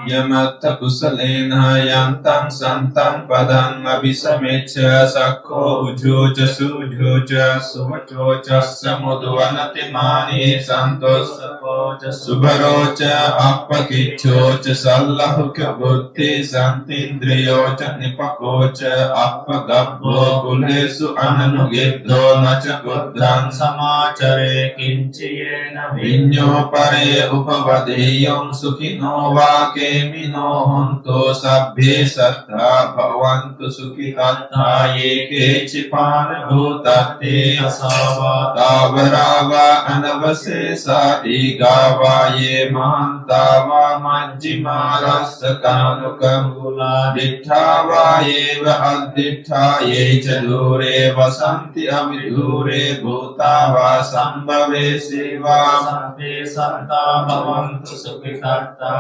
Yamatta kusalena yantam santam padam abhisamecha sakho ujuja sujuja suvachocha samudvanati mani santosapocha subharocha appakichocha sallahuka buddhi santindriyocha nipakocha appagabbo kulesu ananugiddo nacha buddham samachare kinchiyena vinyo pare upavadeyam sukhino vake Mino honto sabbhe sattha bhavantu sukhitatha ye kechipana bhutate asava tavarava anavasesa digava ye mahantava majjima rasakanukamula dittava yeva additha ye chadure vasanti avidure bhutava sambhave siva sabbhe sattha bhavantu sukhitatha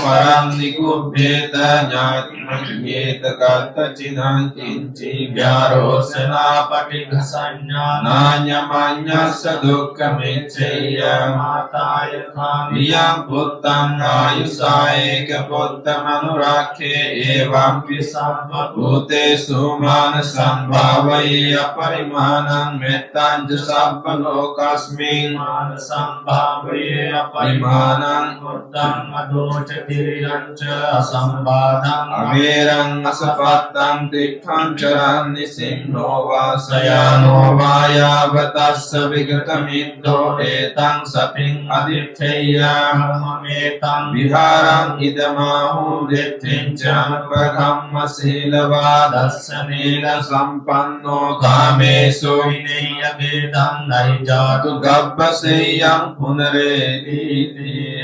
Parang nikubheta nyata kata cinang kinci vyarosana patigasanya nanya manya sadukha meccaya mataya khamiyam puttam ayusaye kaputtam anurakhe evam pisabha bhute sumana sambhavaye aparimanam mettanja sabba lokasmin mana sambhavaye aparimanam buddham adocha tiriyancha asambadam averang asapattam tikkam charan nisimno vasayano vayavatasya vigatamiddho etang saping aditthaya brahmametam viharang idamahu dittincha prakamma silavadassanena sampanno kamesu vinaya vedam narijatu gabbaseyam punareti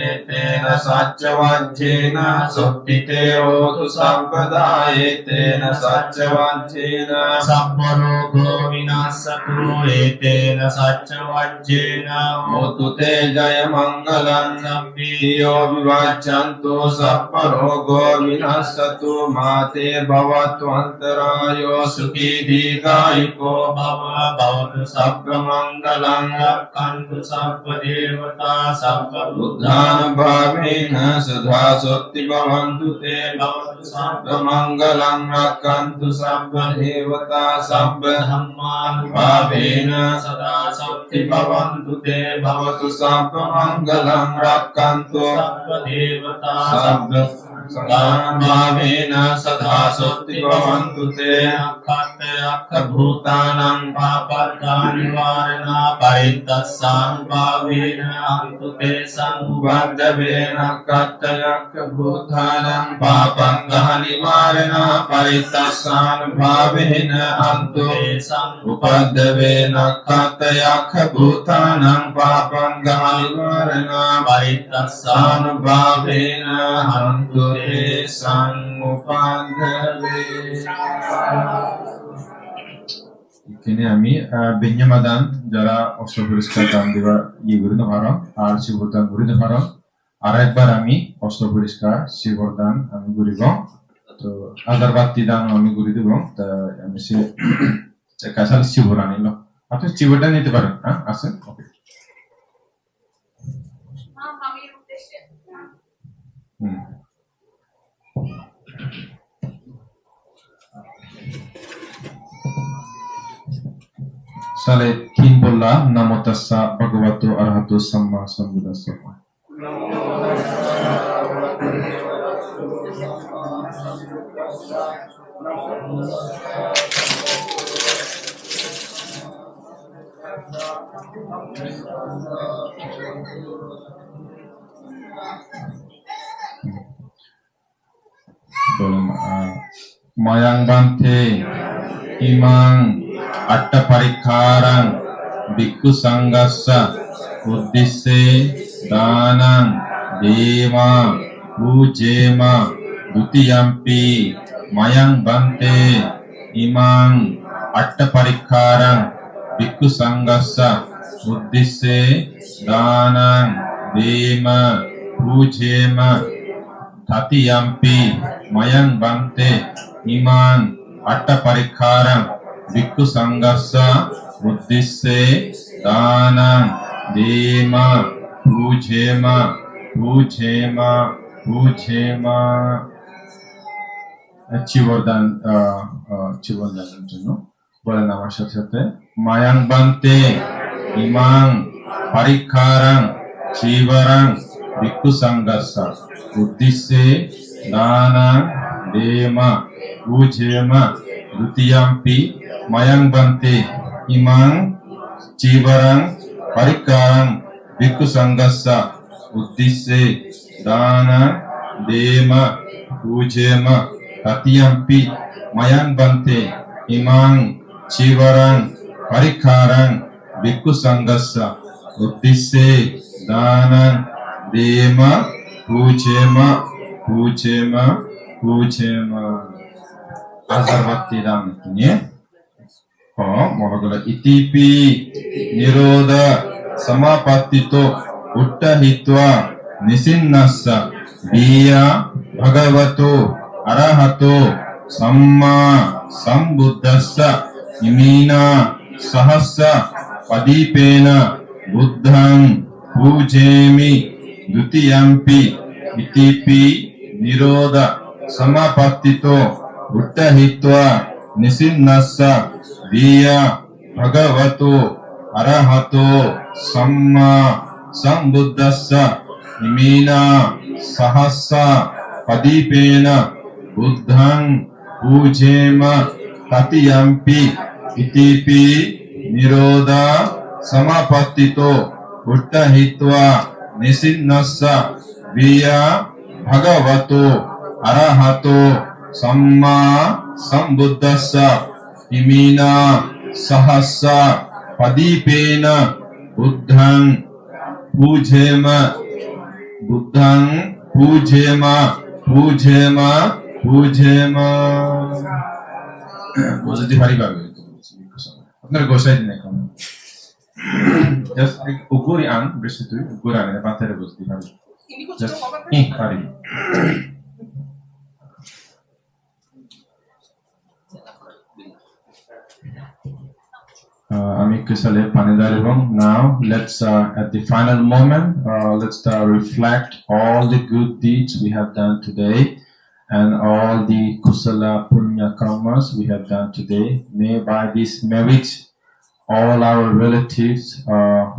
etena Saccavajjena sottite otu sabbada etena saccavajjena sabbalogo vinasatu etena saccavajjena otu te jaya mangalam sabbiyo vivaccantu sabbalogo vinasatu mate bhavatu antarayo sukhi dīgāyuko bhava bhavatu sabba mangalam rakkantu sabba devata sabba buddhāna bhavena sadha sotti bhavantu te bhavatu sabba mangalam rakkantu sabba devata sabba dhamman bhavena sadha sotti bhavantu te bhavatu sabba mangalam rakkantu sabba devata sabba Saddham bhavena sadha sotti bhavantu te akha bhutanam papatha nivarana parittassam bhavena antu te samubhaddhavena kattayakha bhutanam papangha nivarana parittassam bhavena antu te samubhaddhavena kattayakha bhutanam papangha nivarana parittassam bhavena antu এখানে আমি বেঞ্জামাদান যারা অস্ত্র পরিষ্কার দান দেওয়া ইয়ে করে পারো আর শিবদান করে পারো আর একবার আমি অস্ত্র পরিষ্কার শিবদান আমি করিব তো আগরবাতি দান আমি করে দেব তা আমি সে কাছাল শিবরা নিল আপনি শিবটা নিতে পারেন হ্যাঁ আসেন ওকে Sale kimbolla namo tassa bhagavato arahato samma sambuddhassa. Mayang bante imang atta parikharang bhikkhu sangassa uddisse danang deva pujema dutiyampi mayang bante imang atta parikharang bhikkhu sangassa uddisse danang deva pujema tatiyampi mayang bante imang atta parikharang Bhikkhu sangassa uddisse danang dema pujema Ujema Chivardan জন্য বলেন আমার সাথে সাথে মায়াং বান্তে ইমাং পারিক্ষারাং চিবরাং ভিক্ষু সংঘাসা উদ্দেশ্যে দানা দেমা উজেমা দ্বিতীয়াম্পি মায়াং বান্তে ইমাং চিবরাং পারিক্ষারাং ভিক্ষু সংঘাসা উদ্দেশ্যে দানা দেমা উজেমা Tatiyampi mayang bante imang chivarang parikharang bhikkhu sanghassa uddisse danang dema pujema azarbatti dam niye mohagala itipi nirodha samapattito uttahitva nisinnassa biya bhagavato arahato samma sambuddhassa imina sahassa padipena buddhang pujemi dutiyampi itipi nirodha samapattito uttahitva nisinnassa viya bhagavato arahato samma sambuddhassa imina sahassa padipena buddhang pujema tatiyampi itipi nirodha samapattito uttahitva nisinnassa viya bhagavato arahato samma sambuddhassa imina sahassa padipena buddhang pujema বুঝতে পারি পারবে আপনার গোসাই দিন এখন just উগুরি আন বৃষ্টি তুই উগুর আনে পাথরে বুঝতে পারবে জাস্ট পারি Now let's at the final moment let's reflect all the good deeds we have done today and all the kusala punya karmas we have done today. May by this merit all our relatives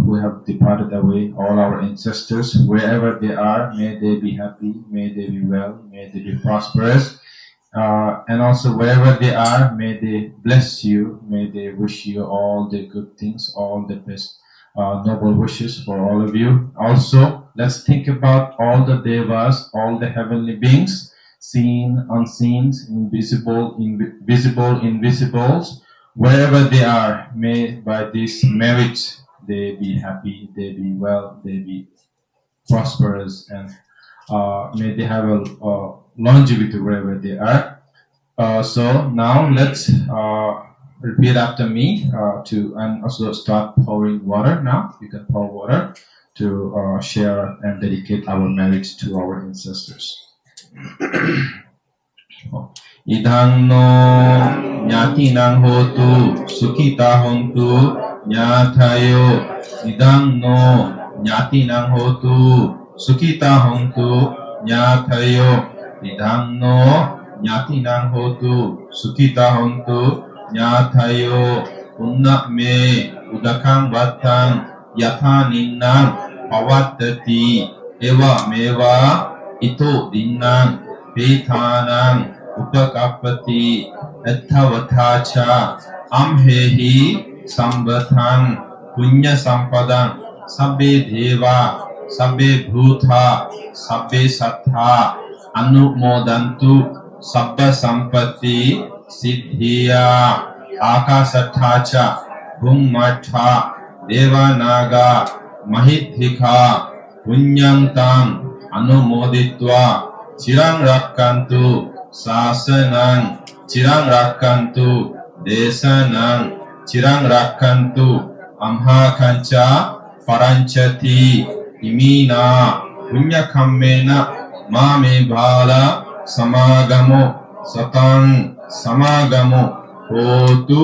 who have departed away, all our ancestors, wherever they are, may they be happy, may they be well, may they be prosperous. And also wherever they are, may they bless you, may they wish you all the good things, all the best noble wishes for all of you. Also, let's think about all the devas, all the heavenly beings, seen, unseen, invisible, invisibles, wherever they are, may by this merit they be happy, they be well, they be prosperous, and may they have a longevity wherever they are. So now let's repeat after me and also start pouring water. Now you can pour water to share and dedicate our marriage to our ancestors. Idang no nyati nang hotu sukita hontu nyatayo. Idang no nyati nang hotu sukita hontu nyatayo. Idang no nyati nang hotu sukita hontu nyatayo. Unna me udakang batang yatha ninnang pavattati eva meva ito dinnang pethanang upakappati etthavathacha amhehi sambathang punya sampadang sabbe deva sabbe bhutha sabbe sattha anumodantu sabba sampatti siddhiya akasathacha bhummatha devanaga mahidhika punyantang anumoditva cirang rakkantu sasanang cirang rakkantu desanang cirang rakkantu amha kancha paranchati imina punyakammena mame bhala samagamo satang samagamo hotu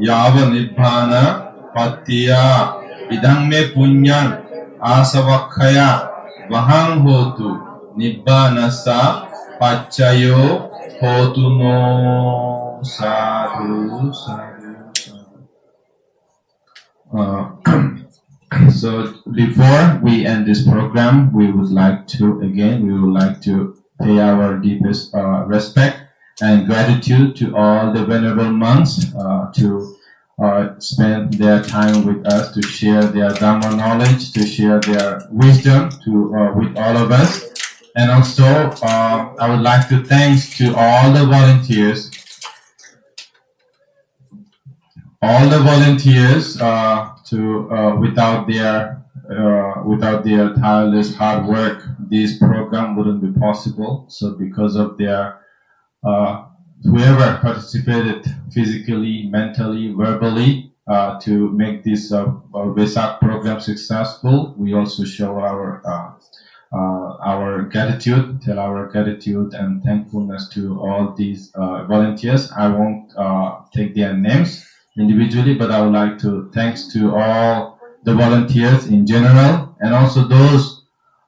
yava nibbana pattiya idang me punyan asavakhaya vahang hotu Nibbanasa Pachayo Hotuno Sadhu Sadhu Sadhu. So before we end this program, we would like to pay our deepest respect and gratitude to all the venerable monks to spend their time with us, to share their Dhamma knowledge, to share their wisdom with all of us. And also, I would like to thanks to all the volunteers without their tireless hard work, this program wouldn't be possible. So because of their whoever participated physically, mentally, verbally to make this Vesak program successful, we also show our gratitude, tell our gratitude and thankfulness to all these volunteers. I won't take their names individually, but I would like to thanks to all the volunteers in general, and also those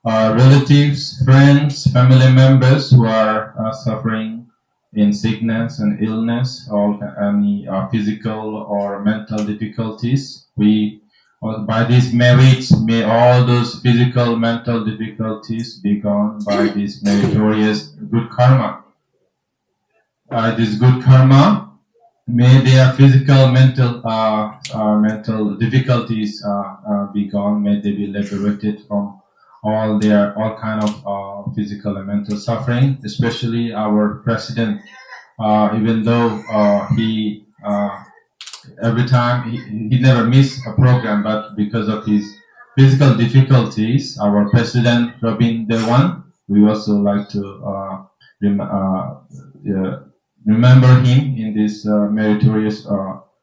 relatives, friends, family members who are suffering in sickness and illness, or any physical or mental difficulties. By this marriage, may all those physical, mental difficulties be gone by this meritorious good karma. By this good karma, may their physical, mental difficulties be gone. May they be liberated from all kind of physical and mental suffering. Especially our president, even though he every time he never missed a program, but because of his physical difficulties, our president Robin Dewan, we also like to remember him in these meritorious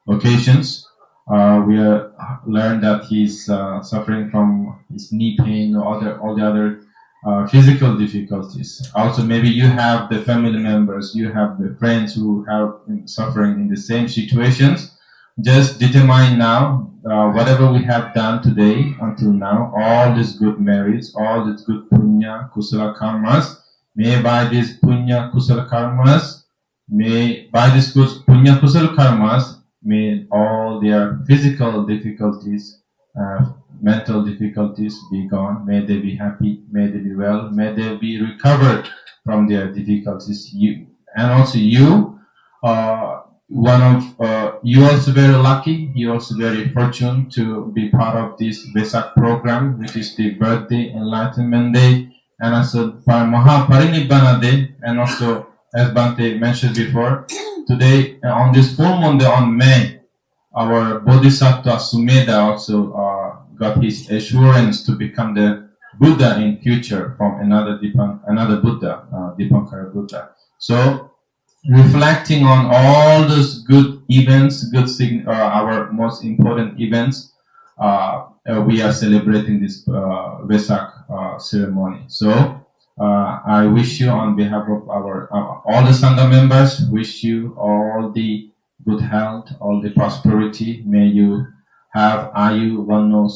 occasions. We learned that he's suffering from his knee pain or all the other physical difficulties. Also, maybe you have the family members, you have the friends who have been suffering in the same situations. Just determine now, whatever we have done today until now, all these good merits, all these good punya, kusala karmas, may by these punya, kusala karmas, may all their physical difficulties, mental difficulties be gone. May they be happy, may they be well, may they be recovered from their difficulties. You also very lucky, you also very fortunate to be part of this Vesak program, which is the birthday enlightenment day, and also Mahaparinibbana day, and also as Bhante mentioned before, today on this full moon day on May, our Bodhisattva Sumedha also got his assurance to become the Buddha in future from another Buddha, Dipankara Buddha. So reflecting on all those good events, our most important events, we are celebrating this Vesak ceremony. So I wish you, on behalf of our all the Sangha members, wish you all the good health, all the prosperity. May you have Ayu Vanno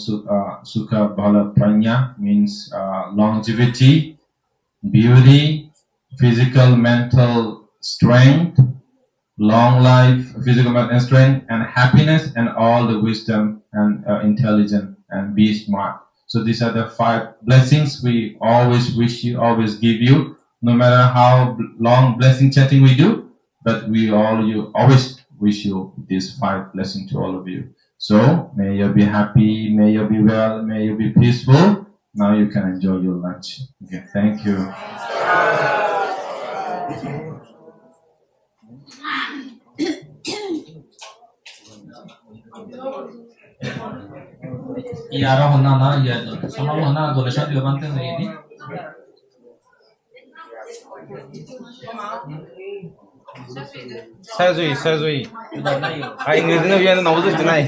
Sukha Bhala Pranya, means longevity, beauty, physical, mental strength, long life, physical, mental strength, and happiness, and all the wisdom and intelligence, and be smart. So these are the 5 blessings we always wish you, always give you, no matter how long blessing chanting we do, but always wish you these 5 blessings to all of you. So may you be happy, may you be well, may you be peaceful. Now you can enjoy your lunch. Okay, thank you. Sajui. English na yan nauzo tunai.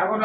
আমি